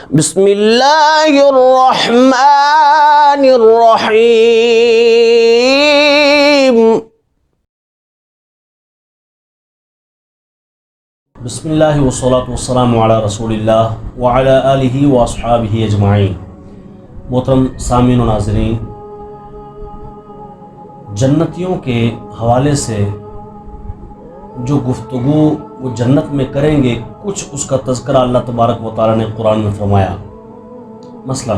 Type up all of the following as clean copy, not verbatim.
بسم اللہ الرحمن الرحیم. بسم اللہ والصلاۃ والسلام علی رسول اللہ وعلی آلہ واصحابہ اجمعین. محترم سامعین و ناظرین، جنتیوں کے حوالے سے جو گفتگو وہ جنت میں کریں گے، کچھ اس کا تذکرہ اللہ تبارک و تعالیٰ نے قرآن میں فرمایا. مثلا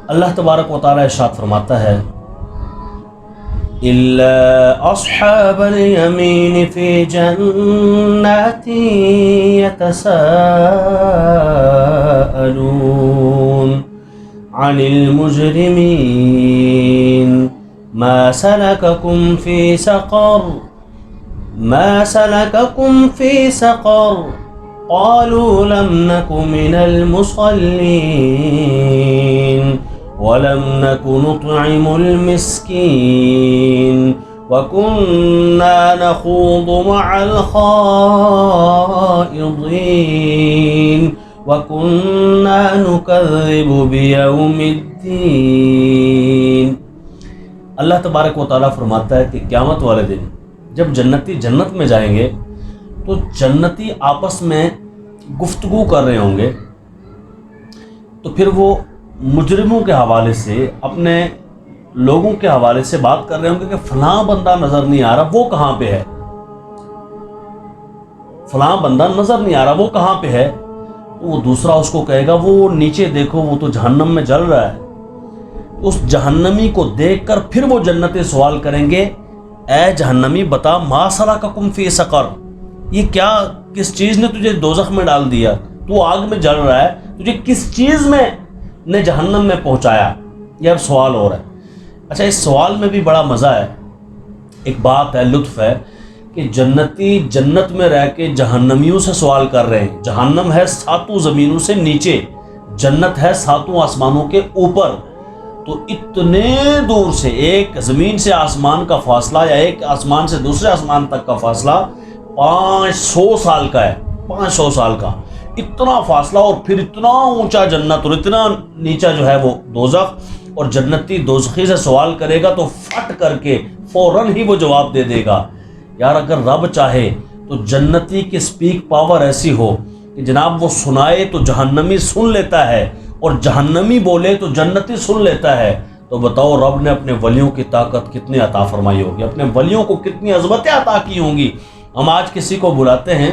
اللہ تبارک و تعالیٰ ارشاد فرماتا ہے إِلَّا أَصْحَابَ الْيَمِينِ فِي جَنَّاتٍ يَتَسَاءَلُونَ عَنِ الْمُجْرِمِينَ مَا سَلَكَكُمْ فِي سَقَرَ ما سلككم في سقر قالوا لم نك من المصلين ولم نك نطعم المسكين وكنا نخوض مع الخائضين وكنا نكذب بيوم الدين. اللہ تبارک و تعالیٰ فرماتا ہے کہ قیامت والے دن جب جنتی جنت میں جائیں گے تو جنتی آپس میں گفتگو کر رہے ہوں گے، تو پھر وہ مجرموں کے حوالے سے، اپنے لوگوں کے حوالے سے بات کر رہے ہوں گے کہ فلاں بندہ نظر نہیں آ رہا، وہ کہاں پہ ہے، فلاں بندہ نظر نہیں آ رہا، وہ کہاں پہ ہے. تو وہ دوسرا اس کو کہے گا وہ نیچے دیکھو، وہ تو جہنم میں جل رہا ہے. اس جہنمی کو دیکھ کر پھر وہ جنتی سوال کریں گے، اے جہنمی بتا، ما سلککم فی سقر، یہ کیا، کس چیز نے تجھے دوزخ میں ڈال دیا، تو آگ میں جل رہا ہے، تجھے کس چیز میں نے جہنم میں پہنچایا. یہ اب سوال ہو رہا ہے. اچھا، اس سوال میں بھی بڑا مزہ ہے، ایک بات ہے، لطف ہے کہ جنتی جنت میں رہ کے جہنمیوں سے سوال کر رہے ہیں. جہنم ہے 7 زمینوں سے نیچے، جنت ہے 7 آسمانوں کے اوپر. تو اتنے دور سے، ایک زمین سے آسمان کا فاصلہ یا ایک آسمان سے دوسرے آسمان تک کا فاصلہ 500 سال کا ہے. 500 سال کا اتنا فاصلہ، اور پھر اتنا اونچا جنت اور اتنا نیچا جو ہے وہ دوزخ. اور جنتی دوزخی سے سوال کرے گا تو پھٹ کر کے فوراً ہی وہ جواب دے دے گا. یار اگر رب چاہے تو جنتی کی سپیک پاور ایسی ہو کہ جناب وہ سنائے تو جہنمی سن لیتا ہے، اور جہنمی بولے تو جنتی سن لیتا ہے. تو بتاؤ رب نے اپنے ولیوں کی طاقت کتنی عطا فرمائی ہوگی، اپنے ولیوں کو کتنی عظمتیں عطا کی ہوں گی. ہم آج کسی کو بلاتے ہیں،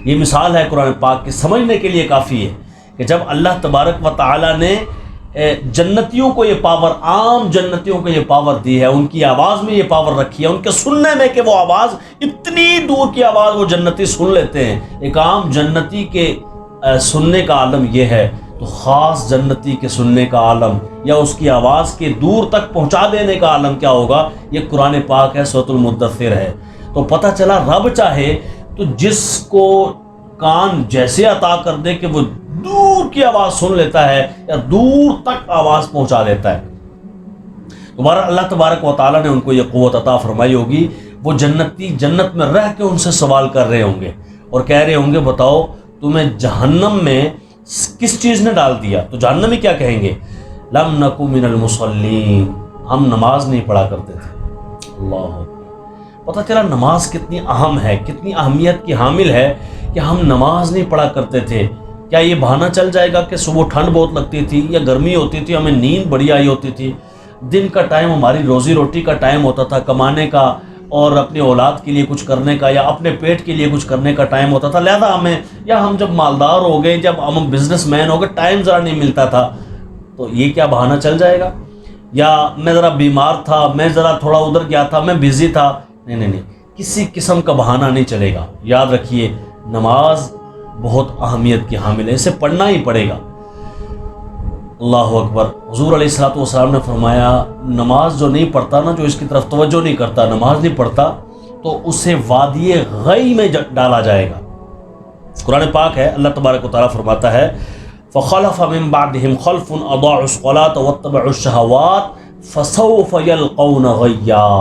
یہ مثال ہے قرآن پاک کی، سمجھنے کے لیے کافی ہے کہ جب اللہ تبارک و تعالیٰ نے جنتیوں کو یہ پاور، عام جنتیوں کو یہ پاور دی ہے، ان کی آواز میں یہ پاور رکھی ہے، ان کے سننے میں، کہ وہ آواز اتنی دور کی آواز وہ جنتی سن لیتے ہیں. ایک عام جنتی کے سننے کا عالم یہ ہے، تو خاص جنتی کے سننے کا عالم یا اس کی آواز کے دور تک پہنچا دینے کا عالم کیا ہوگا. یہ قرآن پاک ہے، سورۃ المدثر ہے. تو پتہ چلا رب چاہے تو جس کو کان جیسے عطا کر دے کہ وہ دور کی آواز سن لیتا ہے یا دور تک آواز پہنچا دیتا ہے. دوبارہ اللہ تبارک و تعالیٰ نے ان کو یہ قوت عطا فرمائی ہوگی. وہ جنتی جنت میں رہ کے ان سے سوال کر رہے ہوں گے اور کہہ رہے ہوں گے بتاؤ تمہیں جہنم میں کس چیز نے ڈال دیا. تو جہنمی کیا کہیں گے؟ لم نکو من المصلین، ہم نماز نہیں پڑھا کرتے تھے. اللہ، پتہ چلا نماز کتنی اہم ہے، کتنی اہمیت کی حامل ہے کہ ہم نماز نہیں پڑھا کرتے تھے. کیا یہ بہانہ چل جائے گا کہ صبح ٹھنڈ بہت لگتی تھی یا گرمی ہوتی تھی، ہمیں نیند بڑی آئی ہوتی تھی، دن کا ٹائم ہماری روزی روٹی کا ٹائم ہوتا تھا، کمانے کا اور اپنی اولاد کے لیے کچھ کرنے کا یا اپنے پیٹ کے لیے کچھ کرنے کا ٹائم ہوتا تھا، لہذا ہمیں، یا ہم جب مالدار ہو گئے، جب ہم بزنس مین ہو گئے، ٹائم ذرا نہیں ملتا تھا. تو یہ کیا بہانہ چل جائے گا؟ یا میں ذرا بیمار تھا، میں ذرا تھوڑا ادھر گیا تھا، میں بزی تھا. نہیں، کسی قسم کا بہانہ نہیں چلے گا. یاد رکھیے نماز بہت اہمیت کی حامل ہے، اسے پڑھنا ہی پڑے گا. اللہ اکبر. حضور علیہ الصلوۃ والسلام نے فرمایا نماز جو نہیں پڑھتا نا، جو اس کی طرف توجہ نہیں کرتا، نماز نہیں پڑھتا، تو اسے وادی غی میں ڈالا جائے گا. قرآن پاک ہے، اللہ تبارک و تعالیٰ فرماتا ہے فَخَلَفَ مِن بَعْدِهِمْ خَلْفٌ أَضَاعُوا الصَّلَاةَ وَاتَّبَعُوا الشَّهَوَاتِ فَسَوْفَ يَلْقَوْنَ غَيًّا.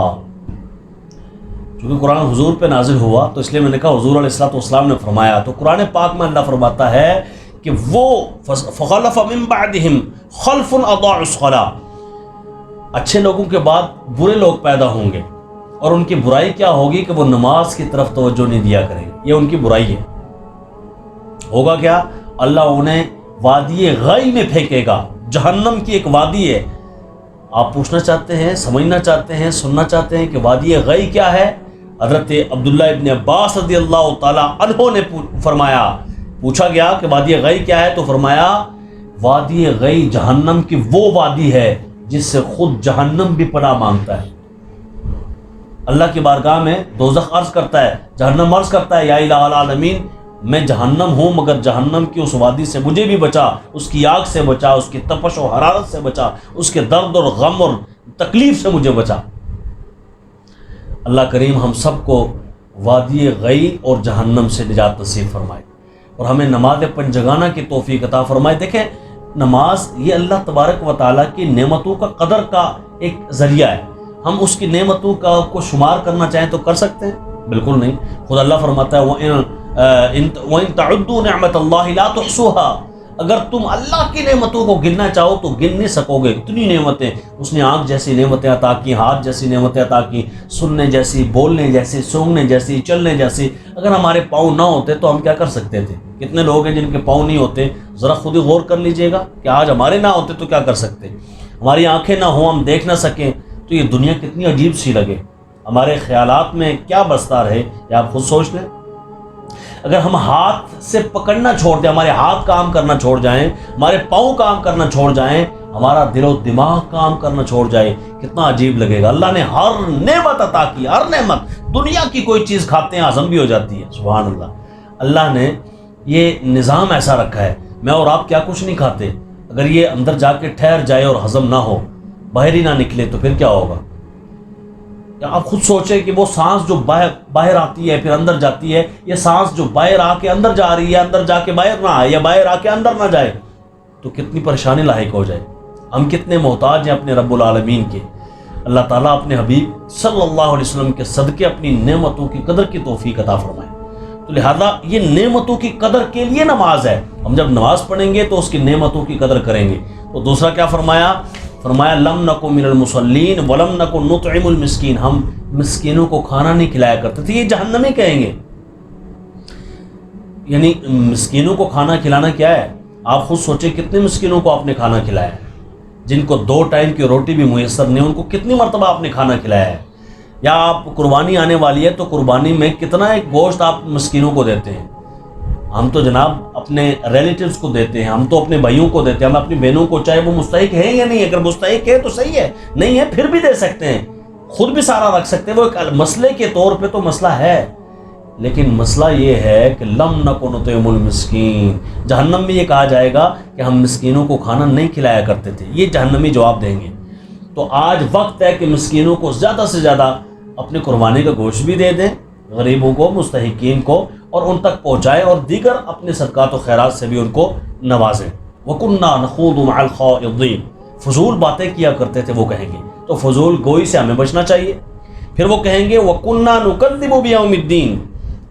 چونکہ قرآن حضور پہ نازل ہوا تو اس لیے میں نے کہا حضور علیہ الصلوۃ والسلام نے فرمایا. تو قرآن پاک میں اللہ فرماتا ہے کہ وہ فخلف من بعدہم خلف اضاعوا الصلاۃ، اچھے لوگوں کے بعد برے لوگ پیدا ہوں گے، اور ان کی برائی کیا ہوگی کہ وہ نماز کی طرف توجہ نہیں دیا کریں گے، یہ ان کی برائی ہے۔ ہوگا کیا؟ اللہ انہیں وادی غی میں پھینکے گا، جہنم کی ایک وادی ہے۔ آپ پوچھنا چاہتے ہیں، سمجھنا چاہتے ہیں، سننا چاہتے ہیں کہ وادی غی کیا ہے؟ حضرت عبداللہ ابن عباس رضی اللہ تعالی عنہ نے فرمایا، پوچھا گیا کہ وادی غی کیا ہے، تو فرمایا وادی غی جہنم کی وہ وادی ہے جس سے خود جہنم بھی پناہ مانگتا ہے۔ اللہ کی بارگاہ میں دوزخ عرض کرتا ہے، جہنم عرض کرتا ہے، یا الہ العالمین میں جہنم ہوں، مگر جہنم کی اس وادی سے مجھے بھی بچا، اس کی آگ سے بچا، اس کی تپش و حرارت سے بچا، اس کے درد اور غم اور تکلیف سے مجھے بچا۔ اللہ کریم ہم سب کو وادی غی اور جہنم سے نجات نصیب فرمائے، اور ہمیں نماز پنجگانہ کی توفیق عطا فرمائے۔ دیکھیں، نماز یہ اللہ تبارک و تعالیٰ کی نعمتوں کا قدر کا ایک ذریعہ ہے۔ ہم اس کی نعمتوں کو شمار کرنا چاہیں تو کر سکتے ہیں؟ بالکل نہیں۔ خود اللہ فرماتا ہے وَإِن تَعُدُّوا نِعْمَةَ اللَّهِ لَا تُحْصُوهَا، اگر تم اللہ کی نعمتوں کو گننا چاہو تو گن نہیں سکو گے، اتنی نعمتیں اس نے آنکھ جیسی نعمتیں عطا کی، ہاتھ جیسی نعمتیں عطا کی، سننے جیسی، بولنے جیسی، سونگنے جیسی، چلنے جیسی۔ اگر ہمارے پاؤں نہ ہوتے تو ہم کیا کر سکتے تھے؟ کتنے لوگ ہیں جن کے پاؤں نہیں ہوتے؟ ذرا خود ہی غور کر لیجئے گا کہ آج ہمارے نہ ہوتے تو کیا کر سکتے؟ ہماری آنکھیں نہ ہوں، ہم دیکھ نہ سکیں تو یہ دنیا کتنی عجیب سی لگے، ہمارے خیالات میں کیا بستا رہے، یہ آپ خود سوچ لیں۔ اگر ہم ہاتھ سے پکڑنا چھوڑ دیں، ہمارے ہاتھ کام کرنا چھوڑ جائیں، ہمارے پاؤں کام کرنا چھوڑ جائیں، ہمارا دل و دماغ کام کرنا چھوڑ جائے، کتنا عجیب لگے گا۔ اللہ نے ہر نعمت عطا کی، ہر نعمت، دنیا کی کوئی چیز کھاتے ہیں ہضم بھی ہو جاتی ہے، سبحان اللہ۔ اللہ نے یہ نظام ایسا رکھا ہے، میں اور آپ کیا کچھ نہیں کھاتے، اگر یہ اندر جا کے ٹھہر جائے اور ہضم نہ ہو، باہر ہی نہ نکلے تو پھر کیا ہوگا؟ آپ خود سوچیں کہ وہ سانس جو باہر آتی ہے پھر اندر جاتی ہے، یہ سانس جو باہر آ کے اندر جا رہی ہے، اندر جا کے باہر نہ آئے یا باہر آ کے اندر نہ جائے تو کتنی پریشانی لاحق ہو جائے۔ ہم کتنے محتاج ہیں اپنے رب العالمین کے۔ اللہ تعالیٰ اپنے حبیب صلی اللہ علیہ وسلم کے صدقے اپنی نعمتوں کی قدر کی توفیق عطا فرمائے۔ تو لہذا یہ نعمتوں کی قدر کے لیے نماز ہے۔ ہم جب نماز پڑھیں گے تو اس کی نعمتوں کی قدر کریں گے۔ تو دوسرا کیا فرمایا؟ فرمایا لم نکن من المصلین ولم نکن نطعم المسکین، ہم مسکینوں کو کھانا نہیں کھلایا کرتے تھے۔ یہ جہنمی کہیں گے، یعنی مسکینوں کو کھانا کھلانا کیا ہے؟ آپ خود سوچیں کتنے مسکینوں کو آپ نے کھانا کھلایا ہے، جن کو 2 ٹائم کی روٹی بھی میسر نہیں، ان کو کتنی مرتبہ آپ نے کھانا کھلایا ہے؟ یا آپ قربانی آنے والی ہے تو قربانی میں کتنا ایک گوشت آپ مسکینوں کو دیتے ہیں؟ ہم تو جناب اپنے ریلیٹیوز کو دیتے ہیں، ہم تو اپنے بھائیوں کو دیتے ہیں، ہم اپنی بہنوں کو، چاہے وہ مستحق ہیں یا نہیں، اگر مستحق ہے تو صحیح ہے، نہیں ہے پھر بھی دے سکتے ہیں، خود بھی سارا رکھ سکتے ہیں، وہ ایک مسئلے کے طور پہ تو مسئلہ ہے، لیکن مسئلہ یہ ہے کہ لم نکن نطعم المسکین، جہنم میں یہ کہا جائے گا کہ ہم مسکینوں کو کھانا نہیں کھلایا کرتے تھے، یہ جہنمی جواب دیں گے۔ تو آج وقت ہے کہ مسکینوں کو زیادہ سے زیادہ اپنے قربانی کا گوشت بھی دے دیں، غریبوں کو، مستحقین کو، اور ان تک پہنچائے، اور دیگر اپنے صدقات و خیرات سے بھی ان کو نوازیں۔ وَكُنَّا نَخُوضُ مَعَ الْخَائِضِينَ، فضول باتیں کیا کرتے تھے وہ کہیں گے، تو فضول گوئی سے ہمیں بچنا چاہیے۔ پھر وہ کہیں گے وَكُنَّا نُكَذِّبُ بِيَوْمِ الدِّينِ،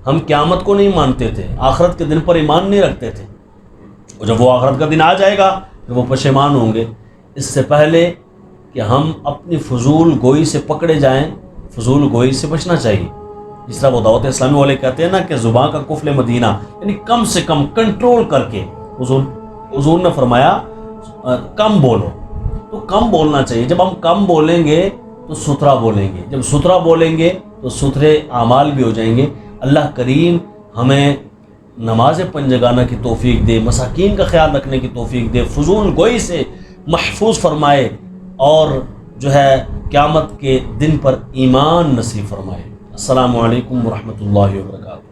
ہم قیامت کو نہیں مانتے تھے، آخرت کے دن پر ایمان نہیں رکھتے تھے، اور جب وہ آخرت کا دن آ جائے گا تو وہ پشیمان ہوں گے۔ اس سے پہلے کہ ہم اپنی فضول گوئی سے پکڑے جائیں، فضول گوئی سے بچنا چاہیے۔ جس طرح وہ دعوت اسلامی والے کہتے ہیں نا کہ زبان کا قفل مدینہ، یعنی کم سے کم کنٹرول کر کے، حضور نے فرمایا کم بولو، تو کم بولنا چاہیے۔ جب ہم کم بولیں گے تو ستھرا بولیں گے، جب ستھرا بولیں گے تو ستھرے اعمال بھی ہو جائیں گے۔ اللہ کریم ہمیں نماز پنجگانہ کی توفیق دے، مساکین کا خیال رکھنے کی توفیق دے، فضول گوئی سے محفوظ فرمائے، اور جو ہے قیامت کے دن پر ایمان نصیب فرمائے۔ السلام علیکم ورحمۃ اللہ وبرکاتہ۔